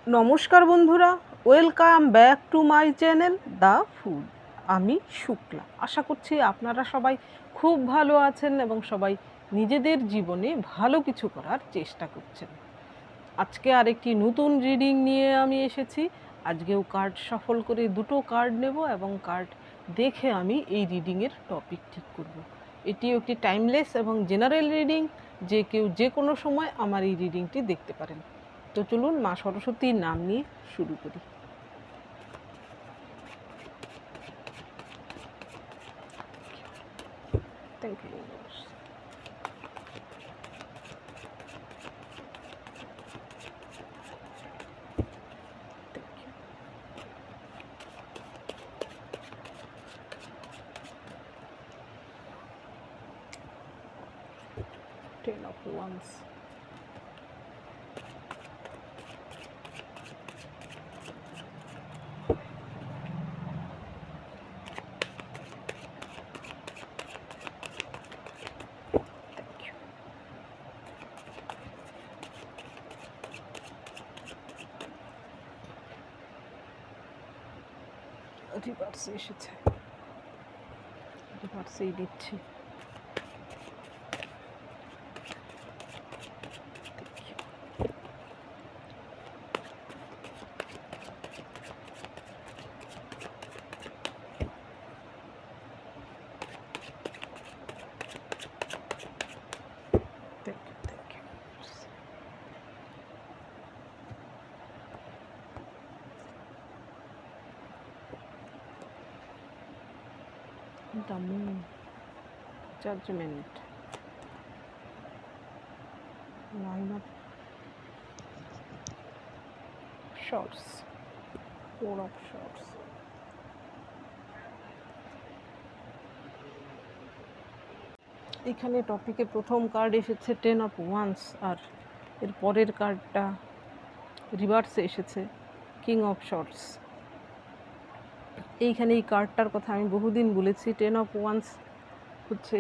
নমস্কার বন্ধুরা, welcome back to my channel the food. আমি শুক্লা। আশা করছি আপনারা সবাই খুব ভালো আছেন এবং সবাই নিজেদের জীবনে ভালো কিছু করার চেষ্টা করছেন। আজকে আরেকটি নতুন রিডিং নিয়ে আমি এসেছি। আজকেও কার্ড সফল করে দুটো কার্ড নেব এবং কার্ড দেখে আমি এই রিডিংয়ের টপিক ঠিক করব। এটিও একটি টাইমলেস এবং জেনারেল রিডিং, যে কেউ যে কোনো সময় আমার এই রিডিংটি দেখতে পারেন। তো চলুন মা সরস্বতীর নাম নিয়ে শুরু করি। Thank you. Ten of Wands. রিভার্সে এসেছে, রিভার্সেই দিচ্ছি। The Moon, Judgment, Nine of Swords, Four of Swords. এখানে টপিকে প্রথম কার্ড এসেছে টেন অফ ওয়ান্স, আর এর পরের কার্ডটা রিভার্সে এসেছে কিং অফ শর্টস। এইখানে এই কার্ডটার কথা আমি বহুদিন বলেছি। টেন অফ ওয়ান্স হচ্ছে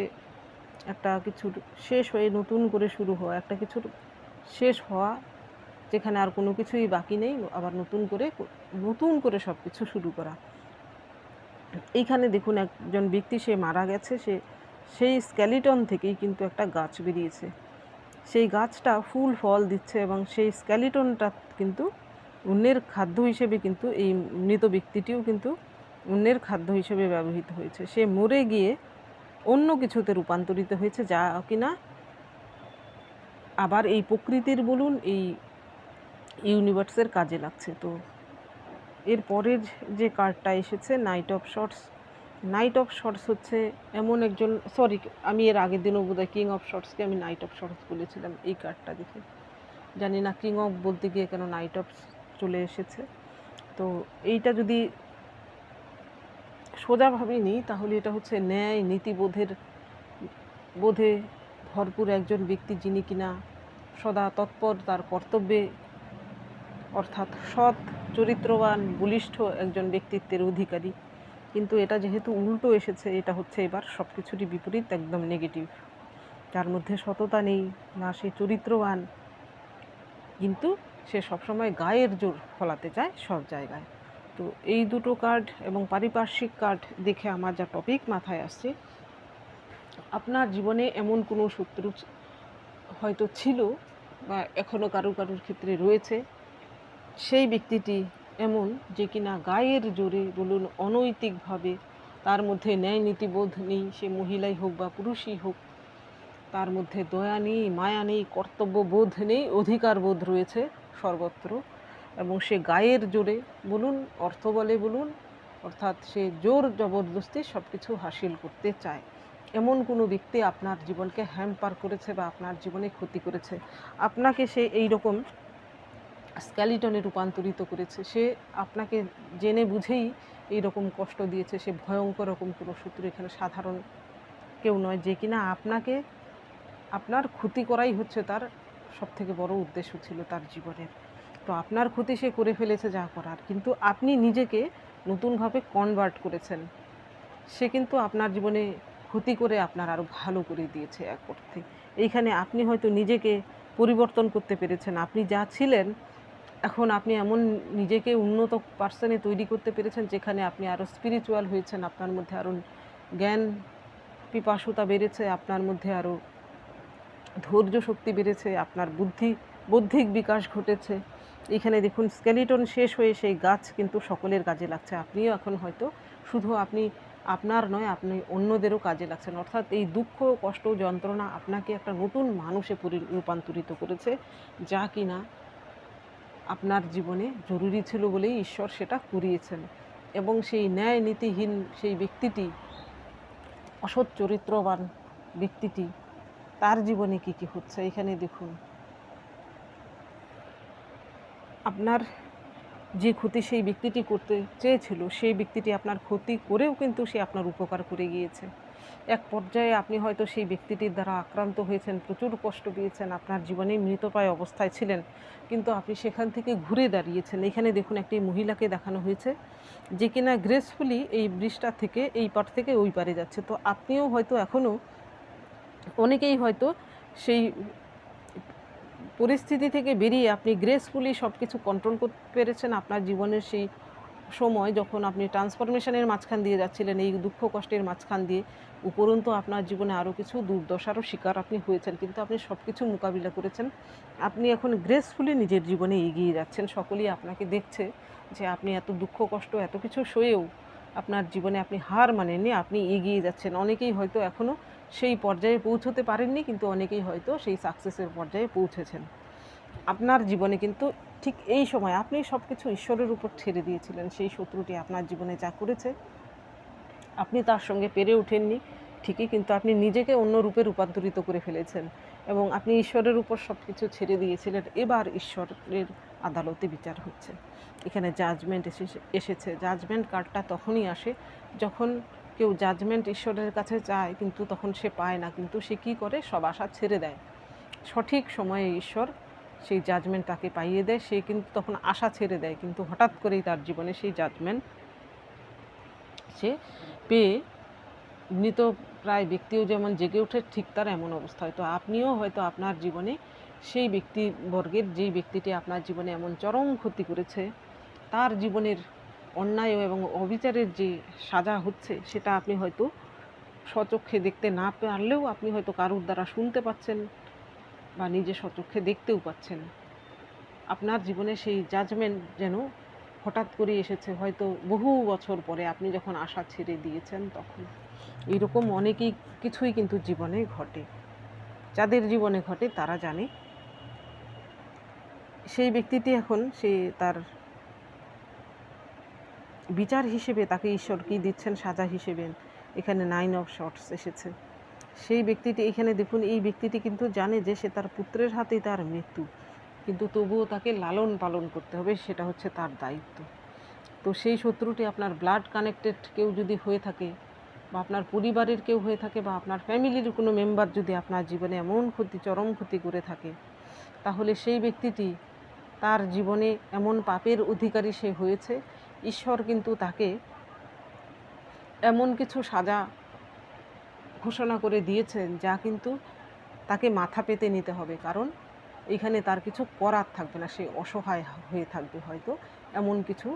একটা কিছুর শেষ হয়ে নতুন করে শুরু হওয়া, একটা কিছুর শেষ হওয়া যেখানে আর কোনো কিছুই বাকি নেই, আবার নতুন করে সব কিছু শুরু করা। এইখানে দেখুন একজন ব্যক্তি, সে মারা গেছে, সেই স্কেলিটন থেকেই কিন্তু একটা গাছ বেরিয়েছে। সেই গাছটা ফুল ফল দিচ্ছে এবং সেই স্কেলিটনটা কিন্তু অন্যের খাদ্য হিসেবে, কিন্তু এই মৃত ব্যক্তিটিও কিন্তু অন্যের খাদ্য হিসেবে ব্যবহৃত হয়েছে। সে মরে গিয়ে অন্য কিছুতে রূপান্তরিত হয়েছে, যা কিনা আবার এই প্রকৃতির বলুন, এই ইউনিভার্সের কাজে লাগছে। তো এর পরের যে কার্ডটা এসেছে night of swords. Night of swords হচ্ছে এমন একজন, সরি আমি এর আগের দিনও বোধহয় কিং অফ শর্টসকে আমি নাইট অফ শর্টস বলেছিলাম। এই কার্ডটা দেখে জানি না কিং অফ বলতে গিয়ে কেন নাইট অফ চলে এসেছে। তো এইটা যদি সোজাভাবে নিই তাহলে এটা হচ্ছে ন্যায় বোধে ভরপুর একজন ব্যক্তি, যিনি কিনা সদা তৎপর তার কর্তব্যে, অর্থাৎ সৎ, চরিত্রবান, বলিষ্ঠ একজন ব্যক্তিত্বের অধিকারী। কিন্তু এটা যেহেতু উল্টো এসেছে, এটা হচ্ছে এবার সব কিছুরই বিপরীত, একদম নেগেটিভ। যার মধ্যে সততা নেই, না সে চরিত্রবান, কিন্তু সে সবসময় গায়ের জোর ফলাতে চায় সব জায়গায়। তো এই দুটো কার্ড এবং পারিপার্শ্বিক কার্ড দেখে আমার যা টপিক মাথায় আসছে, আপনার জীবনে এমন কোনো শত্রু হয়তো ছিল বা এখনও কারুর ক্ষেত্রে রয়েছে। সেই ব্যক্তিটি এমন যে কিনা গায়ের জোরে বলুন, অনৈতিকভাবে, তার মধ্যে ন্যায় নীতিবোধ নেই, সে মহিলাই হোক বা পুরুষই হোক, তার মধ্যে দয়া নেই, মায়া নেই, কর্তব্যবোধ নেই, অধিকারবোধ রয়েছে সর্বত্র। এবং সে গায়ের জোরে বলুন, অর্থবলে বলুন, অর্থাৎ সে জোর জবরদস্তি সব কিছু হাসিল করতে চায়। এমন কোনো ব্যক্তি আপনার জীবনকে হ্যাম্পার করেছে বা আপনার জীবনে ক্ষতি করেছে। আপনাকে সে এই রকম স্কেলিটনে রূপান্তরিত করেছে। সে আপনাকে জেনে বুঝেই এই রকম কষ্ট দিয়েছে। সে ভয়ঙ্কর রকম কোনো শত্রু, এখানে সাধারণ কেউ নয়, যে কিনা আপনার ক্ষতি করাই হচ্ছে তার সবথেকে বড় উদ্দেশ্য ছিল তার জীবনের। তো আপনার ক্ষতি সে করে ফেলেছে যা করার, কিন্তু আপনি নিজেকে নতুনভাবে কনভার্ট করেছেন। সে কিন্তু আপনার জীবনে ক্ষতি করে আপনার আরও ভালো করে দিয়েছে এক অর্থে। এইখানে আপনি হয়তো নিজেকে পরিবর্তন করতে পেরেছেন। আপনি যা ছিলেন এখন আপনি এমন নিজেকে উন্নত পার্সনে তৈরি করতে পেরেছেন যেখানে আপনি আরও স্পিরিচুয়াল হয়েছেন, আপনার মধ্যে আরও জ্ঞান পিপাসুতা বেড়েছে, আপনার মধ্যে আরও ধৈর্য শক্তি বেড়েছে, আপনার বৌদ্ধিক বিকাশ ঘটেছে। এখানে দেখুন স্কেলিটন শেষ হয়ে সেই গাছ কিন্তু সকলের কাজে লাগছে। আপনিও এখন হয়তো শুধু আপনি আপনার নয়, আপনি অন্যদেরও কাজে লাগছেন। অর্থাৎ এই দুঃখ, কষ্ট, যন্ত্রণা আপনাকে একটা নতুন মানুষে রূপান্তরিত করেছে, যা কিনা আপনার জীবনে জরুরি ছিল বলেই ঈশ্বর সেটা করিয়েছেন। এবং সেই ন্যায় নীতিহীন সেই ব্যক্তিটি, অসৎ চরিত্রবান ব্যক্তিটি, তার জীবনে কী কী হচ্ছে এখানে দেখুন। আপনার যে ক্ষতি সেই ব্যক্তিটি করতে চেয়েছিল, সেই ব্যক্তিটি আপনার ক্ষতি করেও কিন্তু সে আপনার উপকার করে গিয়েছে। এক পর্যায়ে আপনি হয়তো সেই ব্যক্তিটির দ্বারা আক্রান্ত হয়েছেন, প্রচুর কষ্ট পেয়েছেন, আপনার জীবনে মৃতপ্রায় অবস্থায় ছিলেন, কিন্তু আপনি সেখান থেকে ঘুরে দাঁড়িয়েছেন। এখানে দেখুন একটি মহিলাকে দেখানো হয়েছে যে কিনা গ্রেসফুলি এই ব্রিজটা থেকে এই পার থেকে ওই পারে যাচ্ছে। তো আপনিও হয়তো এখনও, অনেকেই হয়তো সেই পরিস্থিতি থেকে বেরিয়ে আপনি গ্রেসফুলি সব কিছু কন্ট্রোল করতে পেরেছেন। আপনার জীবনের সেই সময় যখন আপনি ট্রান্সফরমেশনের মাঝখান দিয়ে যাচ্ছিলেন, এই দুঃখ কষ্টের মাঝখান দিয়ে, উপরন্তু আপনার জীবনে আরও কিছু দুর্দশারও শিকার আপনি হয়েছেন, কিন্তু আপনি সব কিছু মোকাবিলা করেছেন। আপনি এখন গ্রেসফুলি নিজের জীবনে এগিয়ে যাচ্ছেন। সকলেই আপনাকে দেখছে যে আপনি এত দুঃখ কষ্ট, এত কিছু সয়েও আপনার জীবনে আপনি হার মানেননি, আপনি এগিয়ে যাচ্ছেন। অনেকেই হয়তো এখনও সেই পর্যায়ে পৌঁছতে পারেননি, কিন্তু অনেকেই হয়তো সেই সাকসেসের পর্যায়ে পৌঁছেছেন। আপনার জীবনে কিন্তু ঠিক এই সময় আপনি সব কিছু ঈশ্বরের উপর ছেড়ে দিয়েছিলেন। সেই শত্রুটি আপনার জীবনে যা করেছে, আপনি তার সঙ্গে পেরে ওঠেননি ঠিকই, কিন্তু আপনি নিজেকে অন্য রূপে রূপান্তরিত করে ফেলেছেন এবং আপনি ঈশ্বরের উপর সব কিছু ছেড়ে দিয়েছিলেন। এবার ঈশ্বরের আদালতে বিচার হচ্ছে। এখানে জাজমেন্ট এসেছে। জাজমেন্ট কার্ডটা তখনই আসে যখন কেউ জাজমেন্ট ঈশ্বরের কাছে চায়, কিন্তু তখন সে পায় না, কিন্তু সে কী করে, সব আশা ছেড়ে দেয়। সঠিক সময়ে ঈশ্বর সেই জাজমেন্ট তাকে পাইয়ে দেয়, সে কিন্তু তখন আশা ছেড়ে দেয়, কিন্তু হঠাৎ করেই তার জীবনে সেই জাজমেন্ট সে পেয়ে মৃতপ্রায় ব্যক্তিও যেমন জেগে ওঠে, ঠিক তার এমন অবস্থা। হয়তো আপনিও হয়তো আপনার জীবনে সেই ব্যক্তিবর্গের, যেই ব্যক্তিটি আপনার জীবনে এমন চরম ক্ষতি করেছে, তার জীবনের অন্যায় এবং অবিচারের যে সাজা হচ্ছে, সেটা আপনি হয়তো স্বচক্ষে দেখতে না পারলেও আপনি হয়তো কারুর দ্বারা শুনতে পাচ্ছেন বা নিজে স্বচক্ষে দেখতেও পাচ্ছেন। আপনার জীবনে সেই জাজমেন্ট যেন হঠাৎ করে এসেছে, হয়তো বহু বছর পরে আপনি যখন আশা ছেড়ে দিয়েছেন তখন। এইরকম অনেকই কিছুই কিন্তু জীবনে ঘটে। যাদের জীবনে ঘটে তারা জানে। সেই ব্যক্তিটি এখন সে তার বিচার হিসেবে তাকে ঈশ্বর কী দিচ্ছেন সাজা হিসেবে, এখানে 9 অফ শর্টস এসেছে। সেই ব্যক্তিটি, এখানে দেখুন এই ব্যক্তিটি কিন্তু জানে যে সে তার পুত্রের হাতেই তার মৃত্যু, কিন্তু তবুও তাকে লালন পালন করতে হবে, সেটা হচ্ছে তার দায়িত্ব। তো সেই শত্রুটি আপনার ব্লাড কানেক্টেড কেউ যদি হয়ে থাকে, বা আপনার পরিবারের কেউ হয়ে থাকে, বা আপনার ফ্যামিলির কোনো মেম্বার যদি আপনার জীবনে এমন ক্ষতি, চরম ক্ষতি করে থাকে, তাহলে সেই ব্যক্তিটি তার জীবনে এমন পাপের অধিকারী সে হয়েছে, ঈশ্বর কিন্তু তাকে এমন কিছু সাজা ঘোষণা করে দিয়েছেন যা কিন্তু তাকে মাথা পেতে নিতে হবে। কারণ এখানে তার কিছু করার থাকবে না, সে অসহায় হয়ে থাকবে, হয়তো এমন কিছু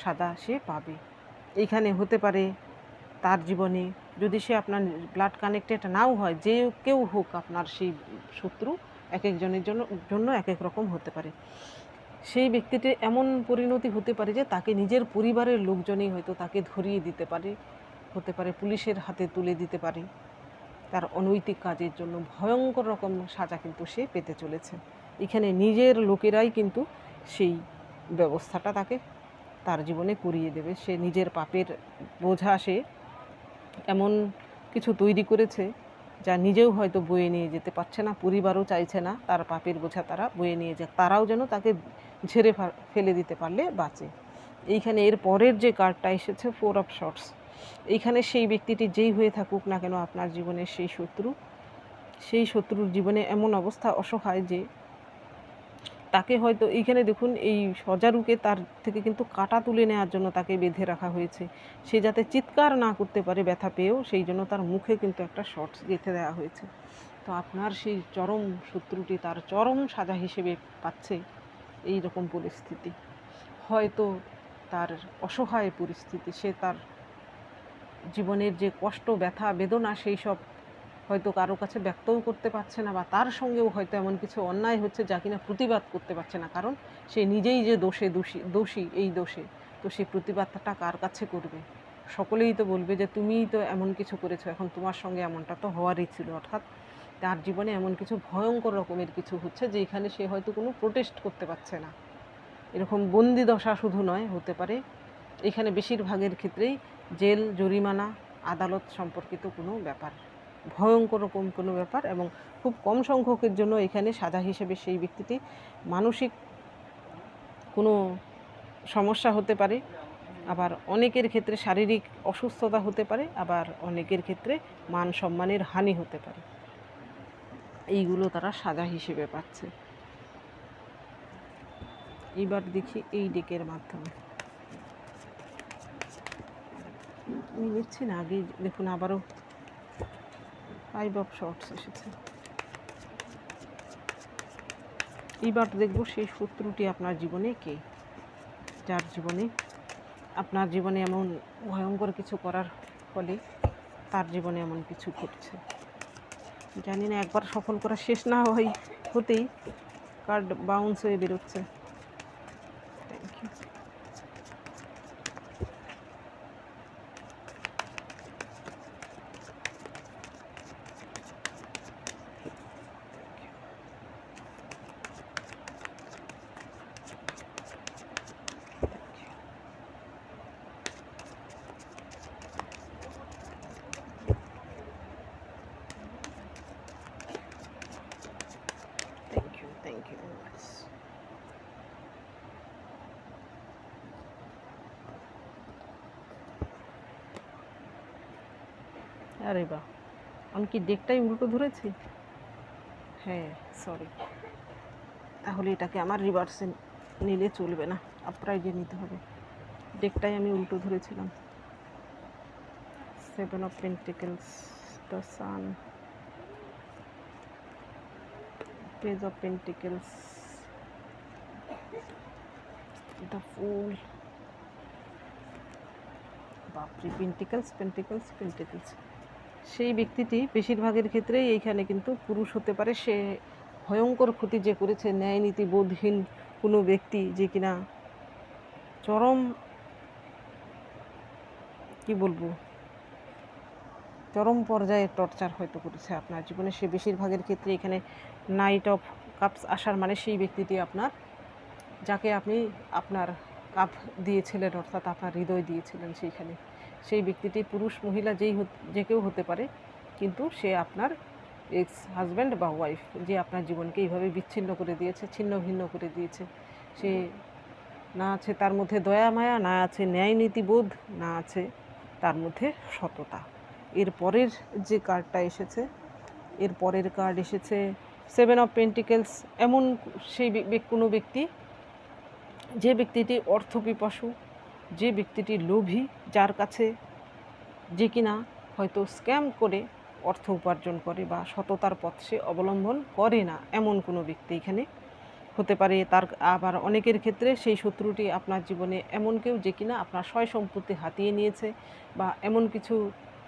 সাজা সে পাবে। এইখানে হতে পারে তার জীবনে, যদি সে আপনার ব্লাড কানেক্টেড নাও হয়, যে কেউ হোক আপনার সেই শত্রু, এক একজনের জন্য এক এক রকম হতে পারে। সেই ব্যক্তিটির এমন পরিণতি হতে পারে যে তাকে নিজের পরিবারের লোকজনই হয়তো তাকে ধরিয়ে দিতে পারে, হতে পারে পুলিশের হাতে তুলে দিতে পারে। তার অনৈতিক কাজের জন্য ভয়ঙ্কর রকম সাজা কিন্তু সে পেতে চলেছে। এখানে নিজের লোকেরাই কিন্তু সেই ব্যবস্থাটা তার জীবনে করিয়ে দেবে। সে নিজের পাপের বোঝা সে এমন কিছু তৈরি করেছে যা নিজেও হয়তো বয়ে নিয়ে যেতে পারছে না, পরিবারও চাইছে না তার পাপের বোঝা তারা বয়ে নিয়ে যাক, তারাও যেন তাকে ঝেড়ে ফেলে দিতে পারলে বাঁচে। এইখানে এর পরের যে কার্ডটা এসেছে 4 অফ শর্টস, এইখানে সেই ব্যক্তিটি যেই হয়ে থাকুক না কেন আপনার জীবনের সেই শত্রুর জীবনে এমন অবস্থা অসহায় যে তাকে হয়তো, এইখানে দেখুন এই সজারুকে তার থেকে কিন্তু কাটা তুলে নেওয়ার জন্য তাকে বেঁধে রাখা হয়েছে, সে যাতে চিৎকার না করতে পারে ব্যথা পেয়েও, সেই জন্য তার মুখে কিন্তু একটা শর্টস গেঁথে দেওয়া হয়েছে। তো আপনার সেই চরম শত্রুটি তার চরম সাজা হিসেবে পাচ্ছে এই রকম পরিস্থিতি, হয়তো তার অসহায় পরিস্থিতি, সে তার জীবনের যে কষ্ট, ব্যথা, বেদনা সেই সব হয়তো কারো কাছে ব্যক্তও করতে পারছে না, বা তার সঙ্গেও হয়তো এমন কিছু অন্যায় হচ্ছে যা কিনা প্রতিবাদ করতে পারছে না, কারণ সে নিজেই যে দোষী এই দোষে, তো সেই প্রতিবাদটা কার কাছে করবে? সকলেই তো বলবে যে তুমিই তো এমন কিছু করেছো, এখন তোমার সঙ্গে এমনটা তো হওয়ারই ছিল। অর্থাৎ তার জীবনে এমন কিছু ভয়ঙ্কর রকমের কিছু হচ্ছে যেখানে সে হয়তো কোনো প্রোটেস্ট করতে পারছে না। এরকম বন্দি দশা শুধু নয়, হতে পারে এখানে বেশিরভাগের ক্ষেত্রেই জেল, জরিমানা, আদালত সম্পর্কিত কোনো ব্যাপার, ভয়ঙ্কর রকম কোনো ব্যাপার, এবং খুব কম সংখ্যকের জন্য এখানে সাজা হিসেবে সেই ব্যক্তিটি মানসিক কোনো সমস্যা হতে পারে, আবার অনেকের ক্ষেত্রে শারীরিক অসুস্থতা হতে পারে, আবার অনেকের ক্ষেত্রে মান সম্মানের হানি হতে পারে। এইগুলো তারা সাজা হিসেবে পাচ্ছে। এবার দেখি এই ডেকের মাধ্যমে আমি নিচ্ছি না, আগে দেখুন আবারও 5 অফ শর্টস এসেছে। এইবার দেখব সেই শত্রুটি আপনার জীবনে কে, যার জীবনে আপনার জীবনে এমন ভয়ঙ্কর কিছু করার ফলে তার জীবনে এমন কিছু ঘটছে। জানি না, একবার সফল করা শেষ না হতেই কার্ড বাউন্স হয়ে বেরোচ্ছে। Thank you. Thank you very much. আরে বাহ, আমি কি ডেকটাই উল্টো ধরেছি? হ্যাঁ, সরি। তাহলে এটাকে আমার রিভার্সে নিলে চলবে না, আপরাইটে নিতে হবে। ডেকটাই আমি উল্টো ধরেছিলাম। 7 of Pentacles, the Sun, Page of Pentacles, the Fool, বাপরে, পেন্টিকলস। সেই ব্যক্তিটি বেশিরভাগের ক্ষেত্রেই এইখানে কিন্তু পুরুষ হতে পারে। সে ভয়ঙ্কর ক্ষতি যে করেছে, ন্যায় নীতি বোধহীন কোনো ব্যক্তি যে কিনা চরম, কি বলবো, চরম পর্যায়ে টর্চার হয়তো করেছে আপনার জীবনে, সে বেশিরভাগের ক্ষেত্রে এখানে নাইট অফ কাপস আসার মানে সেই ব্যক্তিটি আপনার, যাকে আপনি আপনার কাপ দিয়েছিলেন, অর্থাৎ আপনার হৃদয় দিয়েছিলেন, সেইখানে সেই ব্যক্তিটি পুরুষ মহিলা যে কেউ হতে পারে, কিন্তু সে আপনার এক্স হাজব্যান্ড বা ওয়াইফ, যে আপনার জীবনকে এইভাবে বিচ্ছিন্ন করে দিয়েছে, ছিন্ন ভিন্ন করে দিয়েছে। সে না আছে তার মধ্যে দয়া মায়া, না আছে ন্যায় নীতিবোধ, না আছে তার মধ্যে সততা। এর পরের যে কার্ডটা এসেছে, এর পরের কার্ড এসেছে 7 অফ পেন্টিকেলস। এমন সেই কোনো ব্যক্তি, যে ব্যক্তিটি অর্থপিপাসু, যে ব্যক্তিটি লোভী, যার কাছে যে কিনা হয়তো স্ক্যাম করে অর্থ উপার্জন করে বা সততার পথ সে অবলম্বন করে না, এমন কোনো ব্যক্তি এখানে হতে পারে। তার আবার অনেকের ক্ষেত্রে সেই শত্রুটি আপনার জীবনে এমন কেউ যে কিনা আপনার সয় সম্পত্তি হাতিয়ে নিয়েছে, বা এমন কিছু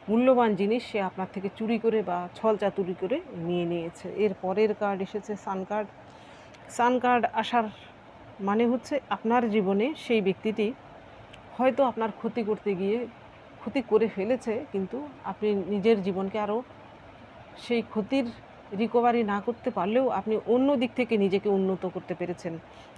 মূল্যবান জিনিস সে আপনার থেকে চুরি করে বা ছল চাতুরি করে নিয়ে নিয়েছে। এর পরের কার্ড এসেছে সান কার্ড আসার মানে হচ্ছে আপনার জীবনে সেই ব্যক্তিটি হয়তো আপনার ক্ষতি করতে গিয়ে ক্ষতি করে ফেলেছে, কিন্তু আপনি নিজের জীবনকে আরও সেই ক্ষতির রিকভারি না করতে পারলেও আপনি অন্য দিক থেকে নিজেকে উন্নত করতে পেরেছেন।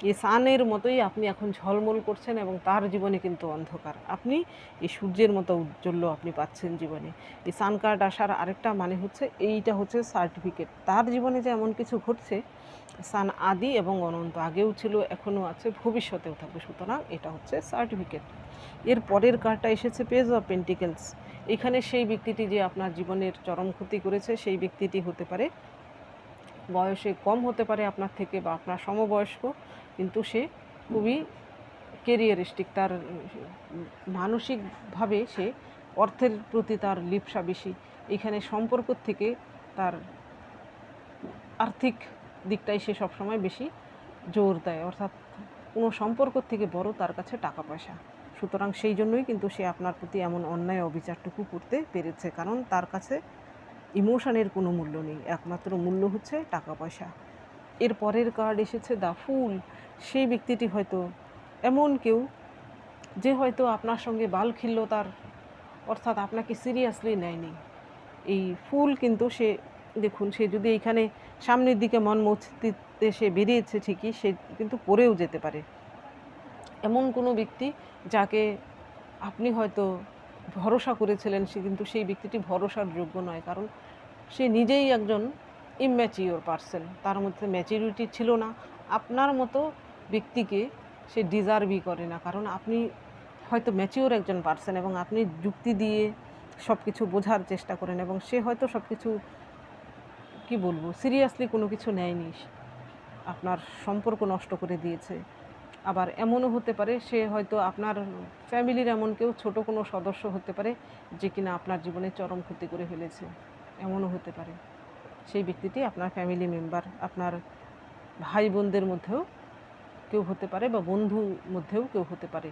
এই সানের মতোই আপনি এখন ঝলমল করছেন, এবং তার জীবনে কিন্তু অন্ধকার। আপনি এই সূর্যের মতো উজ্জ্বল্য আপনি পাচ্ছেন জীবনে। এই সান কার্ড আসার আরেকটা মানে হচ্ছে, এইটা হচ্ছে সার্টিফিকেট। তার জীবনে যে এমন কিছু ঘটছে, সান আদি এবং অনন্ত, আগেও ছিল, এখনও আছে, ভবিষ্যতেও থাকবে, সুতরাং এটা হচ্ছে সার্টিফিকেট। এর পরের কার্ডটা এসেছে পেজ অফ পেন্টিকেলস। এখানে সেই ব্যক্তিটি যে আপনার জীবনের চরম ক্ষতি করেছে, সেই ব্যক্তিটি হতে পারে বয়সে কম হতে পারে আপনার থেকে, বা আপনার সমবয়স্ক, কিন্তু সে খুবই কেরিয়ারিস্টিক। তার মানসিকভাবে সে অর্থের প্রতি তার লিপ্সা বেশি। এখানে সম্পর্ক থেকে তার আর্থিক দিকটাই সে সবসময় বেশি জোর দেয়, অর্থাৎ কোনো সম্পর্ক থেকে বড় তার কাছে টাকা পয়সা। সুতরাং সেই জন্যই কিন্তু সে আপনার প্রতি এমন অন্যায় অবিচারটুকু করতে পেরেছে, কারণ তার কাছে ইমোশনের কোনো মূল্য নেই, একমাত্র মূল্য হচ্ছে টাকা পয়সা। এর পরের কার্ড এসেছে দ্য ফুল। সেই ব্যক্তিটি হয়তো এমন কেউ যে হয়তো আপনার সঙ্গে বালখিল্যতার, অর্থাৎ আপনাকে সিরিয়াসলি নেয়নি। এই ফুল কিন্তু সে, দেখুন, সে যদি এইখানে সামনের দিকে মন মস্তিতে সে বেরিয়েছে ঠিকই, সে কিন্তু পড়েও যেতে পারে। এমন কোনো ব্যক্তি যাকে আপনি হয়তো ভরসা করেছিলেন, সে কিন্তু সেই ব্যক্তিটি ভরসার যোগ্য নয়, কারণ সে নিজেই একজন ইম্যাচিওর পারসন, তার মধ্যে ম্যাচিউরিটি ছিল না। আপনার মতো ব্যক্তিকে সে ডিজার্ভই করে না, কারণ আপনি হয়তো ম্যাচিওর একজন পারসন এবং আপনি যুক্তি দিয়ে সব কিছু বোঝার চেষ্টা করেন, এবং সে হয়তো সব কিছু কী বলবো সিরিয়াসলি কোনো কিছু নেয়নি, আপনার সম্পর্ক নষ্ট করে দিয়েছে। আবার এমনও হতে পারে সে হয়তো আপনার ফ্যামিলির এমন কেউ ছোট কোনো সদস্য হতে পারে যে কিনা আপনার জীবনে চরম ক্ষতি করে ফেলেছে, এমনও হতে পারে। সেই ব্যক্তিটি আপনার ফ্যামিলি মেম্বার, আপনার ভাই বোনদের মধ্যেও কেউ হতে পারে বা বন্ধুর মধ্যেও কেউ হতে পারে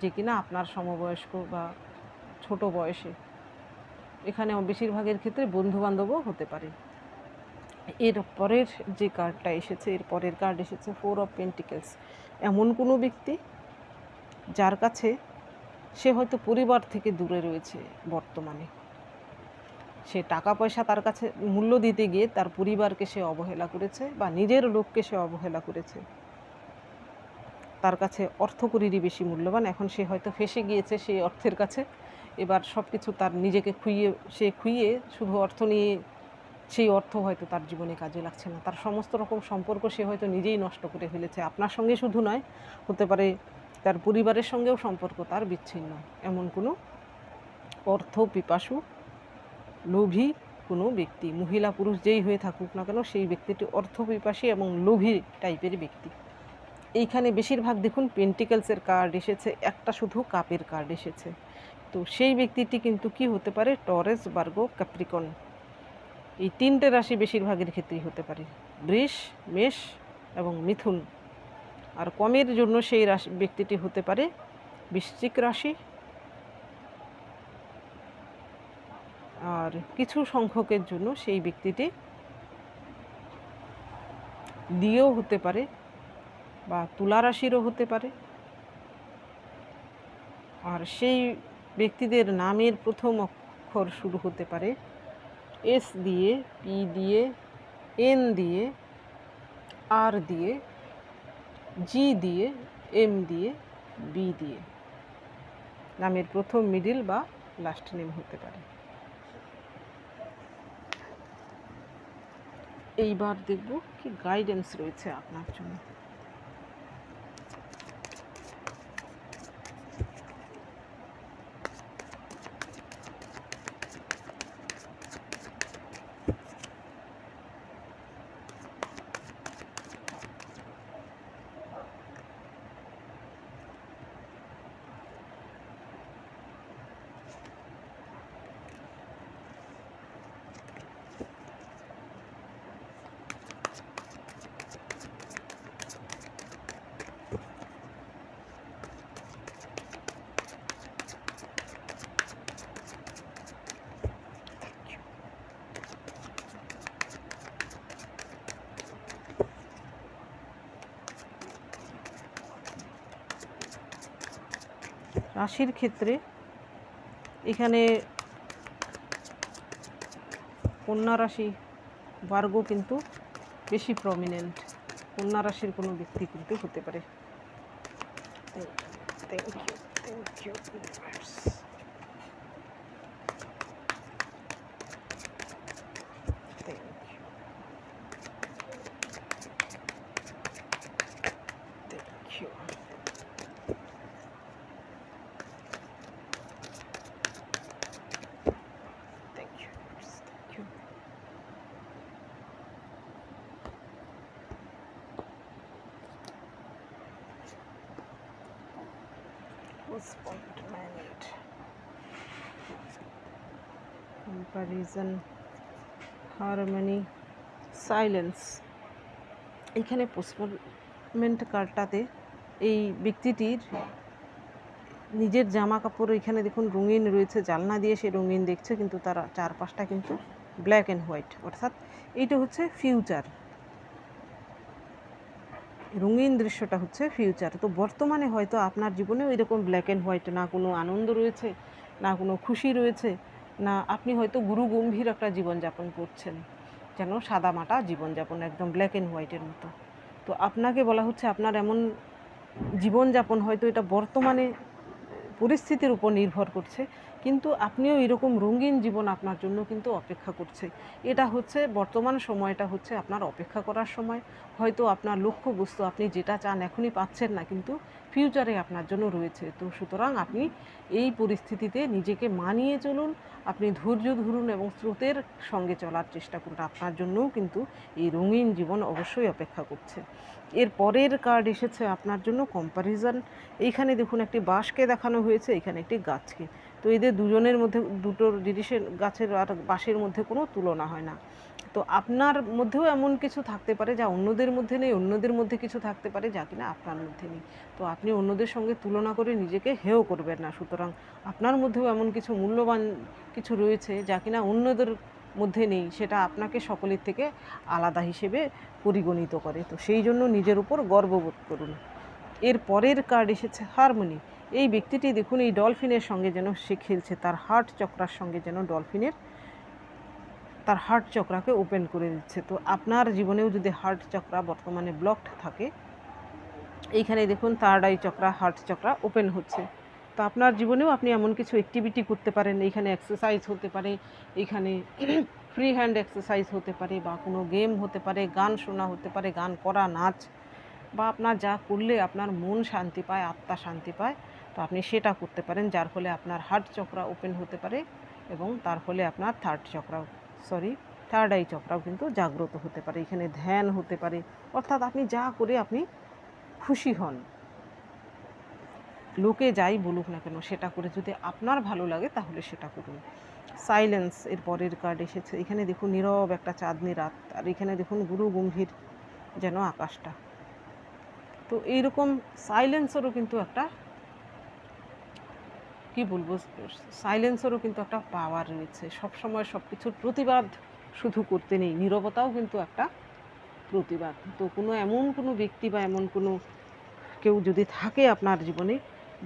যে কিনা আপনার সমবয়স্ক বা ছোট বয়সে। এখানে বেশিরভাগের ক্ষেত্রে বন্ধুবান্ধবও হতে পারে। এর পরের যে কার্ডটা এসেছে, এর পরের কার্ড এসেছে 4 অফ পেন্টিকেলস। এমন কোনো ব্যক্তি যার কাছে সে হয়তো পরিবার থেকে দূরে রয়েছে বর্তমানে, সে টাকা পয়সা তার কাছে মূল্য দিতে গিয়ে তার পরিবারকে সে অবহেলা করেছে বা নিজের লোককে সে অবহেলা করেছে। তার কাছে অর্থকরীরই বেশি মূল্যবান। এখন সে হয়তো ফেঁসে গিয়েছে সেই অর্থের কাছে। এবার সব কিছু তার নিজেকে খুইয়ে শুধু অর্থ নিয়ে, সেই অর্থ হয়তো তার জীবনে কাজে লাগছে না। তার সমস্ত রকম সম্পর্ক সে হয়তো নিজেই নষ্ট করে ফেলেছে। আপনার সঙ্গে শুধু নয়, হতে পারে তার পরিবারের সঙ্গেও সম্পর্ক তার বিচ্ছিন্ন। এমন কোনো অর্থ পিপাসু, লোভী কোনো ব্যক্তি, মহিলা পুরুষ যেই হয়ে থাকুক না কেন, সেই ব্যক্তিটি অর্থ পিপাসী এবং লোভী টাইপের ব্যক্তি। এইখানে বেশিরভাগ দেখুন পেন্টিকেলসের কার্ড এসেছে, একটা শুধু কাপের কার্ড এসেছে। তো সেই ব্যক্তিটি কিন্তু কি হতে পারে, টরেস, ভার্গো, ক্যাপ্রিকন, এই তিনটে রাশি বেশিরভাগের ক্ষেত্রেই হতে পারে, বৃষ, মেষ এবং মিথুন। আর কমের জন্য সেই রাশি ব্যক্তিটি হতে পারে বৃশ্চিক রাশি, আর কিছু সংখ্যকের জন্য সেই ব্যক্তিটি দিয়েও হতে পারে বা তুলা রাশিরও হতে পারে। আর সেই ব্যক্তিদের নামের প্রথম অক্ষর শুরু হতে পারে এস দিয়ে, পি দিয়ে, এন দিয়ে, আর দিয়ে, জি দিয়ে, এম দিয়ে, বি দিয়ে। নামের প্রথম, মিডিল বা লাস্ট নেম হতে পারে। এইবার দেখব কি গাইডেন্স রয়েছে আপনার জন্য। রাশির ক্ষেত্রে এখানে কন্যা রাশি, ভার্গো কিন্তু বেশি প্রমিনেন্ট। কন্যা রাশির কোনো ব্যক্তি কিন্তু হতে পারে। Thank you universe. Postponement, comparison, harmony, silence। এখানে পোস্টপোনমেন্ট কার্ডটাতে এই ব্যক্তিটির নিজের জামা কাপড় এখানে দেখুন রঙিন রয়েছে, জানলা দিয়ে সে রঙিন দেখছে, কিন্তু তার চারপাশটা কিন্তু ব্ল্যাক অ্যান্ড হোয়াইট, অর্থাৎ এইটা হচ্ছে ফিউচার, রঙিন দৃশ্যটা হচ্ছে ফিউচার। তো বর্তমানে হয়তো আপনার জীবনে ওই রকম ব্ল্যাক অ্যান্ড হোয়াইট, না কোনো আনন্দ রয়েছে, না কোনো খুশি রয়েছে, না আপনি হয়তো গুরু গম্ভীর একটা জীবনযাপন করছেন, যেন সাদামাটা জীবনযাপন, একদম ব্ল্যাক অ্যান্ড হোয়াইটের মতো। তো আপনাকে বলা হচ্ছে আপনার এমন জীবনযাপন হয়তো এটা বর্তমানে পরিস্থিতির উপর নির্ভর করছে, কিন্তু আপনিও এরকম রঙিন জীবন আপনার জন্য কিন্তু অপেক্ষা করছে। এটা হচ্ছে বর্তমান সময়টা হচ্ছে আপনার অপেক্ষা করার সময়। হয়তো আপনার লক্ষ্যবস্তু আপনি যেটা চান এখনই পাচ্ছেন না, কিন্তু ফিউচারে আপনার জন্য রয়েছে। তো সুতরাং আপনি এই পরিস্থিতিতে নিজেকে মানিয়ে চলুন, আপনি ধৈর্য ধরুন এবং স্রোতের সঙ্গে চলার চেষ্টা করুন। আপনার জন্যও কিন্তু এই রঙিন জীবন অবশ্যই অপেক্ষা করছে। এর পরের কার্ড এসেছে আপনার জন্য কম্প্যারিজন। এইখানে দেখুন একটি বাঁশকে দেখানো হয়েছে, এখানে একটি গাছকে। তো এদের দুজনের মধ্যে, দুটোর জিনিসের, গাছের আর বাঁশের মধ্যে কোনো তুলনা হয় না। তো আপনার মধ্যেও এমন কিছু থাকতে পারে যা অন্যদের মধ্যে নেই, অন্যদের মধ্যে কিছু থাকতে পারে যা কিনা আপনার মধ্যে নেই। তো আপনি অন্যদের সঙ্গে তুলনা করে নিজেকে হেয় করবেন না। সুতরাং আপনার মধ্যেও এমন কিছু মূল্যবান কিছু রয়েছে যা কিনা অন্যদের মধ্যে নেই, সেটা আপনাকে সকলের থেকে আলাদা হিসেবে পরিগণিত করে। তো সেই জন্য নিজের উপর গর্ববোধ করুন। এর পরের কার্ড এসেছে হারমোনি। এই ব্যক্তিটি দেখুন এই ডলফিনের সঙ্গে যেন সে খেলছে, তার হার্ট চক্রার সঙ্গে যেন ডলফিনের তার হার্ট চক্রাকে ওপেন করে দিচ্ছে। তো আপনার জীবনেও যদি হার্ট চক্রা বর্তমানে ব্লকড থাকে, এইখানে দেখুন third eye chakra, heart chakra open হচ্ছে। তো আপনার জীবনেও আপনি এমন কিছু অ্যাক্টিভিটি করতে পারেন, এইখানে এক্সারসাইজ হতে পারে, এইখানে ফ্রি হ্যান্ড এক্সারসাইজ হতে পারে, বা কোনো গেম হতে পারে, গান শোনা হতে পারে, গান করা, নাচ, বা আপনার যা করলে আপনার মন শান্তি পায়, আত্মা শান্তি পায়, তো আপনি সেটা করতে পারেন, যার ফলে আপনার হার্ট চক্রা ওপেন হতে পারে এবং তার ফলে আপনার থার্ড আই চক্রাও কিন্তু জাগ্রত হতে পারে। এখানে ধ্যান হতে পারে, অর্থাৎ আপনি যা করে আপনি খুশি হন, লোকে যাই বলুক না কেন সেটা করে যদি আপনার ভালো লাগে তাহলে সেটা করুন। সাইলেন্স এর পরের কার্ড এসেছে। এখানে দেখুন নীরব একটা চাঁদনি রাত, আর এখানে দেখুন গুরু গম্ভীর যেন আকাশটা। তো এইরকম সাইলেন্সেরও কিন্তু একটা, কি বলবো, সাইলেন্সেরও কিন্তু একটা পাওয়ার রয়েছে। সবসময় সব কিছুর প্রতিবাদ শুধু করতে নেই, নীরবতাও কিন্তু একটা প্রতিবাদ। তো এমন কোনো ব্যক্তি বা এমন কোনো কেউ যদি থাকে আপনার জীবনে,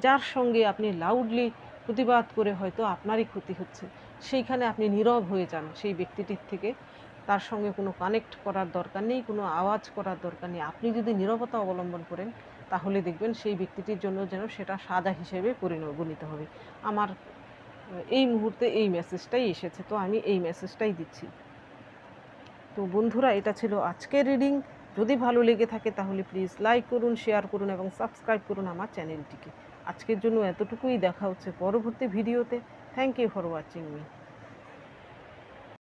যার সঙ্গে আপনি লাউডলি প্রতিবাদ করে হয়তো আপনারই ক্ষতি হচ্ছে, সেইখানে আপনি নীরব হয়ে যান সেই ব্যক্তিটির থেকে। তার সঙ্গে কোনো কানেক্ট করার দরকার নেই, কোনো আওয়াজ করার দরকার নেই। আপনি যদি নীরবতা অবলম্বন করেন তাহলে দেখবেন সেই ব্যক্তিটির জন্য যেন সেটা সাজা হিসেবে পরিগণিত হবে। আমার এই মুহূর্তে এই মেসেজটাই এসেছে, তো আমি এই মেসেজটাই দিচ্ছি। তো বন্ধুরা, এটা ছিল আজকের রিডিং। যদি ভালো লেগে থাকে তাহলে প্লিজ লাইক করুন, শেয়ার করুন এবং সাবস্ক্রাইব করুন আমার চ্যানেলটিকে। আজকের জন্য এতটুকুই, দেখা হচ্ছে পরবর্তী ভিডিওতে। Thank you for watching me.